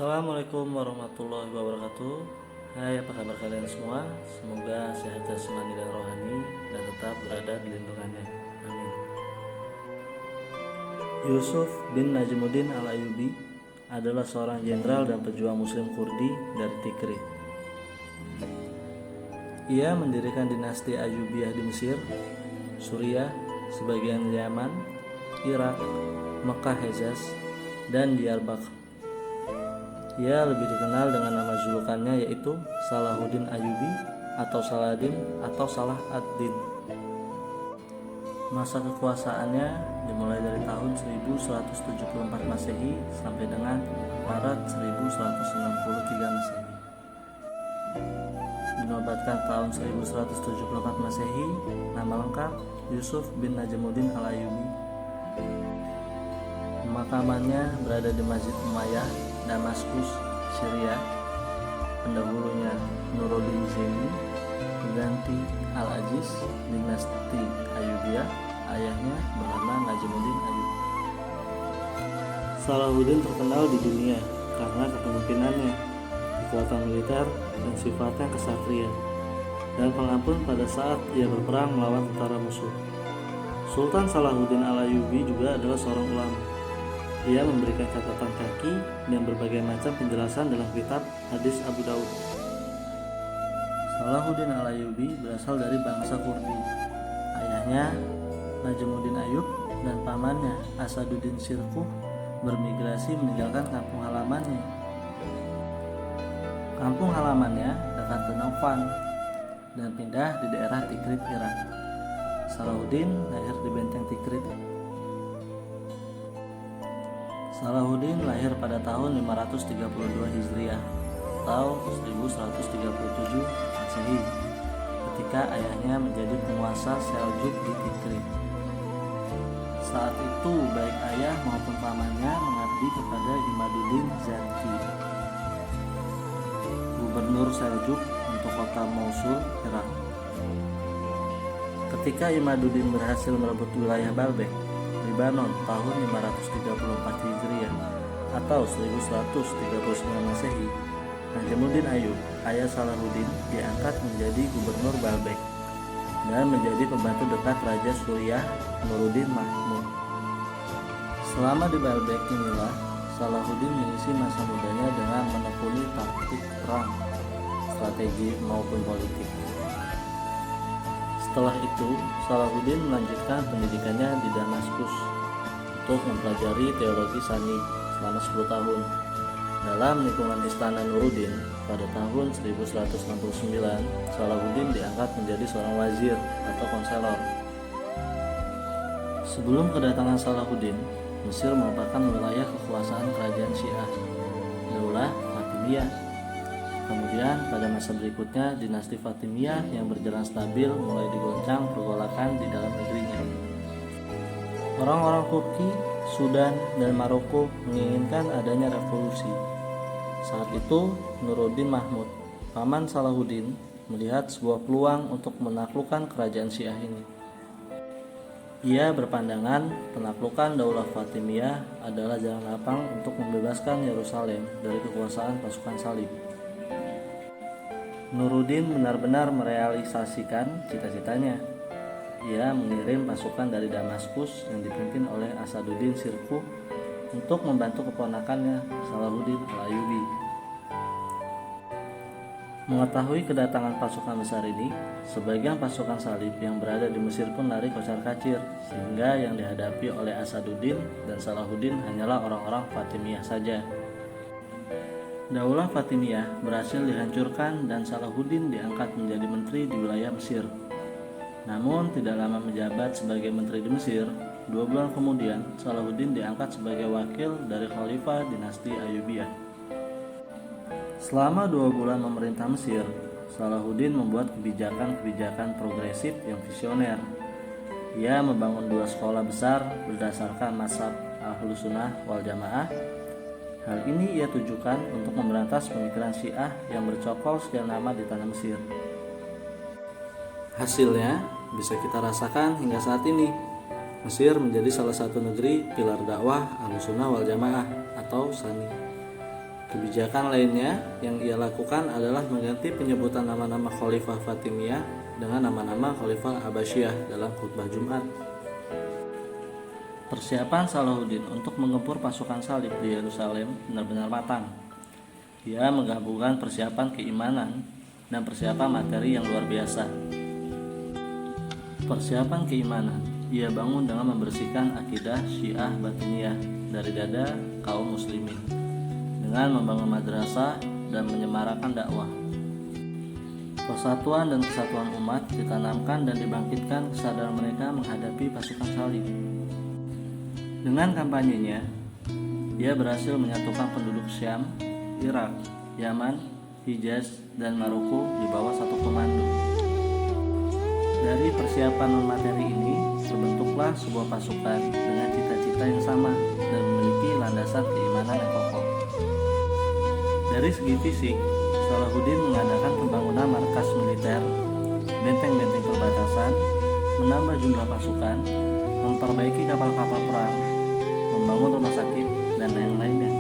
Assalamualaikum warahmatullahi wabarakatuh. Hai, apa kabar kalian semua? Semoga sehat jasmani dan rohani dan tetap berada di lindungannya. Amin. Yusuf bin Najmuddin al-Ayyubi adalah seorang jenderal dan pejuang muslim Kurdi dari Tikrit. Ia mendirikan dinasti Ayyubiyah di Mesir, Suriah, sebagian Yaman, Irak, Mekah Hejaz, dan Diyarbakir. Ia lebih dikenal dengan nama julukannya yaitu Salahuddin Ayyubi atau Saladin atau Salah ad-Din. Masa kekuasaannya dimulai dari tahun 1174 Masehi sampai dengan Maret 1163 Masehi. Dinobatkan tahun 1174 Masehi, nama lengkap Yusuf bin Najmuddin al-Ayyubi. Pemakamannya berada di Masjid Umayyah, Damaskus, Syria. Pendahulunya Nuruddin Zaini, pengganti Al-Aziz, dinasti Ayyubiyah. Ayahnya bernama Najmuddin Ayyub. Salahuddin terkenal di dunia karena kepemimpinannya, kekuatan militer, dan sifatnya kesatria, dan pengampun pada saat ia berperang melawan tentara musuh. Sultan Salahuddin al-Ayyubi juga adalah seorang ulama. Ia memberikan catatan kaki dan berbagai macam penjelasan dalam kitab Hadis Abu Daud. Salahuddin al-Ayyubi berasal dari bangsa Kurdi. Ayahnya Najmuddin Ayyub dan pamannya Asaduddin Sirkuh bermigrasi meninggalkan kampung halamannya. Kampung halamannya dekat Danau Van dan pindah di daerah Tikrit, Irak. Salahuddin lahir di benteng Tikrit. Salahuddin lahir pada tahun 532 Hijriah atau 1137 Masehi ketika ayahnya menjadi penguasa Seljuk di Tikrit. Saat itu baik ayah maupun pamannya mengabdi kepada Imaduddin Zanki, gubernur Seljuk untuk kota Mosul, Irak. Ketika Imaduddin berhasil merebut wilayah Baalbek, Lebanon tahun 534 Hijriah atau 1139 Masehi, Najmuddin Ayyub, ayah Salahuddin, diangkat menjadi gubernur Baalbek dan menjadi pembantu dekat Raja Suriah Nuruddin Mahmud. Selama di Baalbek inilah Salahuddin mengisi masa mudanya dengan menekuni taktik perang, strategi maupun politik. Setelah itu, Salahuddin melanjutkan pendidikannya di Damaskus untuk mempelajari teologi Sani selama 10 tahun. Dalam lingkungan istana Nuruddin, pada tahun 1169, Salahuddin diangkat menjadi seorang wazir atau konselor. Sebelum kedatangan Salahuddin, Mesir merupakan wilayah kekuasaan kerajaan Syiah, Daulah Fatimiyah. Kemudian pada masa berikutnya dinasti Fatimiyah yang berjalan stabil mulai digoncang pergolakan di dalam negerinya. Orang-orang Turki, Sudan, dan Maroko menginginkan adanya revolusi. Saat itu Nuruddin Mahmud, paman Salahuddin, melihat sebuah peluang untuk menaklukkan kerajaan Syiah ini. Ia berpandangan penaklukan Daulah Fatimiyah adalah jalan lapang untuk membebaskan Yerusalem dari kekuasaan pasukan Salib. Nuruddin benar-benar merealisasikan cita-citanya. Ia mengirim pasukan dari Damaskus yang dipimpin oleh Asaduddin Sirkuh untuk membantu keponakannya Salahuddin al-Ayyubi. Mengetahui kedatangan pasukan besar ini, sebagian pasukan Salib yang berada di Mesir pun lari kocar-kacir, sehingga yang dihadapi oleh Asaduddin dan Salahuddin hanyalah orang-orang Fatimiyah saja. Daulah Fatimiyah berhasil dihancurkan dan Salahuddin diangkat menjadi menteri di wilayah Mesir. Namun tidak lama menjabat sebagai menteri di Mesir, 2 bulan kemudian Salahuddin diangkat sebagai wakil dari Khalifah dinasti Ayyubiyah. Selama 2 bulan memerintah Mesir, Salahuddin membuat kebijakan-kebijakan progresif yang visioner. Ia membangun 2 sekolah besar berdasarkan mazhab Ahlus Sunnah wal Jamaah. Hal ini ia tujukan untuk memberantas pemikiran Syiah yang bercokol sekian lama di tanah Mesir. Hasilnya bisa kita rasakan hingga saat ini. Mesir menjadi salah satu negeri pilar dakwah Ahlus Sunnah wal Jamaah atau Sani. Kebijakan lainnya yang ia lakukan adalah mengganti penyebutan nama-nama Khalifah Fatimiyah dengan nama-nama Khalifah Abbasiyah dalam khutbah Jumat. Persiapan Salahuddin untuk menggempur pasukan salib di Yerusalem benar-benar matang. Ia menggabungkan persiapan keimanan dan persiapan materi yang luar biasa. Persiapan keimanan ia bangun dengan membersihkan akidah Syiah Batiniyah dari dada kaum muslimin dengan membangun madrasah dan menyemarakan dakwah. Persatuan dan kesatuan umat ditanamkan dan dibangkitkan kesadaran mereka menghadapi pasukan salib. Dengan kampanyenya, ia berhasil menyatukan penduduk Syam, Irak, Yaman, Hijaz, dan Maroko di bawah satu komando. Dari persiapan non-materi ini, terbentuklah sebuah pasukan dengan cita-cita yang sama dan memiliki landasan keimanan yang kokoh. Dari segi fisik, Salahuddin mengadakan pembangunan markas militer, benteng-benteng perbatasan, menambah jumlah pasukan, memperbaiki kapal-kapal perang, membangun rumah sakit, dan lain-lainnya.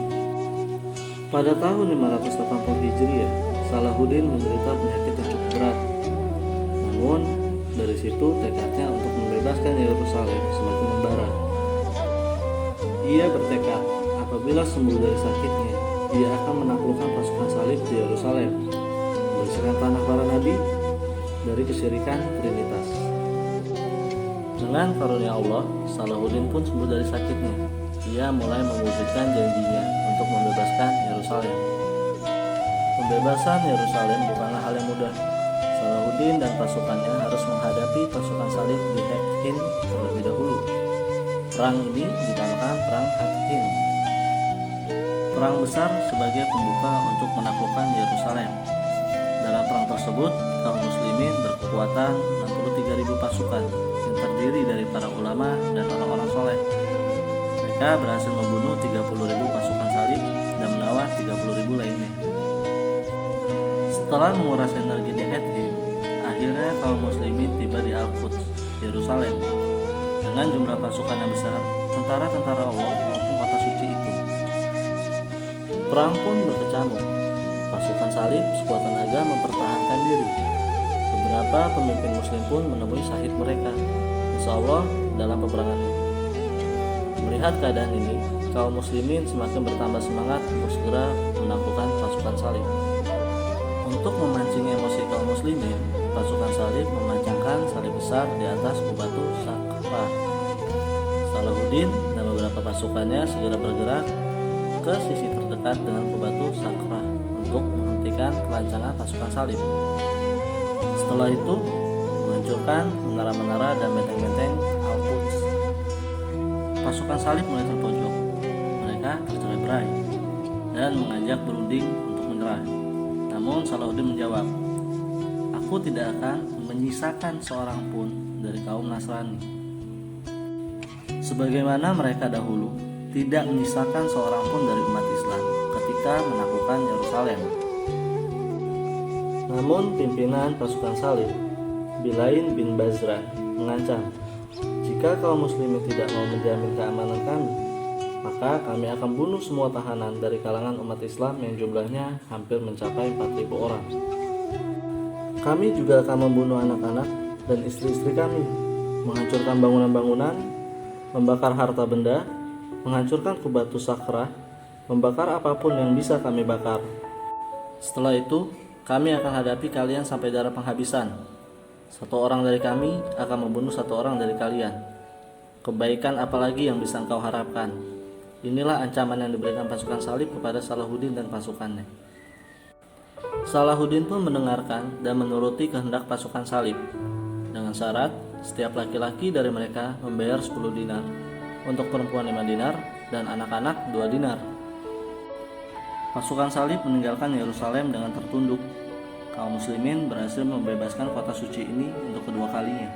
Pada tahun 580 Hijriah, Salahuddin menderita penyakit yang cukup berat. Namun, dari situ tekadnya untuk membebaskan Yerusalem semakin membara. Ia bertekad apabila sembuh dari sakitnya, ia akan menaklukkan pasukan salib di Yerusalem, membersihkan tanah para nabi dari kesyirikan Trinitas. Dengan karunia Allah, Salahuddin pun sembuh dari sakitnya. Ia mulai mewujudkan janjinya untuk membebaskan Yerusalem. Pembebasan Yerusalem bukanlah hal yang mudah. Salahuddin dan pasukannya harus menghadapi pasukan salib di Hattin terlebih dahulu. Perang ini dinamakan Perang Hattin. Perang besar sebagai pembuka untuk menaklukkan Yerusalem. Dalam perang tersebut, kaum muslimin berkekuatan 63.000 pasukan yang terdiri dari para ulama dan orang-orang soleh. Mereka berhasil membunuh 30.000 pasukan salib dan menawan 30.000 lainnya. Setelah menguras energi di Hattin, akhirnya kaum muslimin tiba di Al-Quds, Yerusalem. Dengan jumlah pasukan yang besar, tentara-tentara Allah mengepung kota suci itu. Perang pun berkecamuk. Pasukan salib sekuat tenaga mempertahankan diri. Beberapa pemimpin muslim pun menemui syahid mereka, insya Allah dalam peperangan ini. Melihat keadaan ini, kaum muslimin semakin bertambah semangat untuk segera menaklukkan pasukan salib. Untuk memancing emosi kaum muslimin, pasukan salib memancangkan salib besar di atas batu Sakrah. Salahuddin dan beberapa pasukannya segera bergerak ke sisi terdekat dengan batu Sakrah untuk menghentikan kelancangan pasukan salib. Setelah itu, menghancurkan menara-menara dan benteng-benteng Al-Quds. Pasukan salib mulai terpojok. Mereka bercerai-berai dan mengajak berunding untuk menyerah. Namun Salahuddin menjawab, "Aku tidak akan menyisakan seorang pun dari kaum Nasrani. Sebagaimana mereka dahulu tidak menyisakan seorang pun dari umat Islam ketika menaklukkan Yerusalem." Namun pimpinan pasukan salib, Bilain bin Bazrah, mengancam, "Jika kaum muslimin tidak mau menjamin keamanan kami, maka kami akan bunuh semua tahanan dari kalangan umat Islam yang jumlahnya hampir mencapai 4.000 orang. Kami juga akan membunuh anak-anak dan istri-istri kami, menghancurkan bangunan-bangunan, membakar harta benda, menghancurkan kubatu Sakrah, membakar apapun yang bisa kami bakar. Setelah itu, kami akan hadapi kalian sampai darah penghabisan. Satu orang dari kami akan membunuh satu orang dari kalian. Kebaikan apalagi yang bisa engkau harapkan?" Inilah ancaman yang diberikan pasukan salib kepada Salahuddin dan pasukannya. Salahuddin pun mendengarkan dan menuruti kehendak pasukan salib. Dengan syarat, setiap laki-laki dari mereka membayar 10 dinar, untuk perempuan 5 dinar, dan anak-anak 2 dinar. Pasukan salib meninggalkan Yerusalem dengan tertunduk. Kaum muslimin berhasil membebaskan kota suci ini untuk kedua kalinya.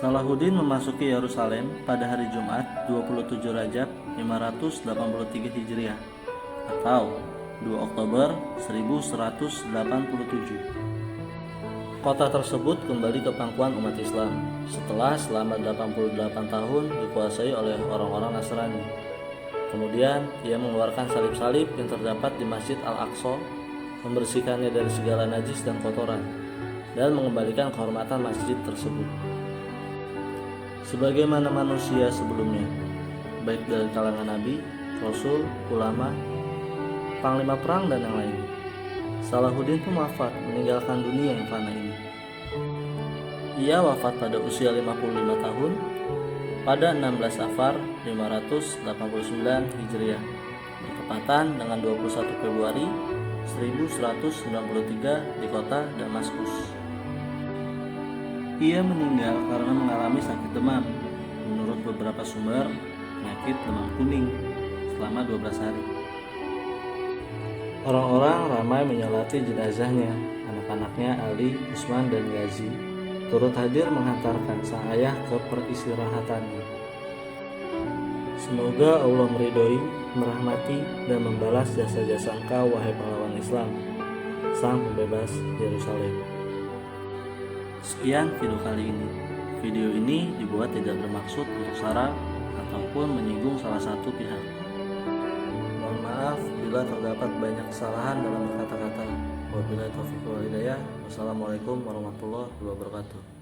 Salahuddin memasuki Yerusalem pada hari Jumat 27 Rajab 583 Hijriah atau 2 Oktober 1187. Kota tersebut kembali ke pangkuan umat Islam setelah selama 88 tahun dikuasai oleh orang-orang Nasrani. Kemudian ia mengeluarkan salib-salib yang terdapat di Masjid Al-Aqsa, membersihkannya dari segala najis dan kotoran, dan mengembalikan kehormatan masjid tersebut. Sebagaimana manusia sebelumnya, baik dari kalangan nabi, rasul, ulama, panglima perang, dan yang lainnya, Salahuddin pun wafat meninggalkan dunia yang fana ini. Ia wafat pada usia 55 tahun pada 16 Safar 589 Hijriah, bertepatan dengan 21 Februari 1193 di kota Damaskus. Ia meninggal karena mengalami sakit demam. Menurut beberapa sumber, penyakit demam kuning selama 12 hari. Orang-orang ramai menyolati jenazahnya. Anak-anaknya Ali, Usman, dan Ghazi turut hadir menghantarkan sang ayah ke peristirahatannya. Semoga Allah meridhoi, merahmati, dan membalas jasa-jasa engkau, wahai pahlawan Islam, sang pembebas Yerusalem. Sekian video kali ini. Video ini dibuat tidak bermaksud untuk sara ataupun menyinggung salah satu pihak. Mohon maaf bila terdapat banyak kesalahan dalam berkata-kata. Wabillahi taufiq wal hidayah. Wassalamualaikum warahmatullahi wabarakatuh.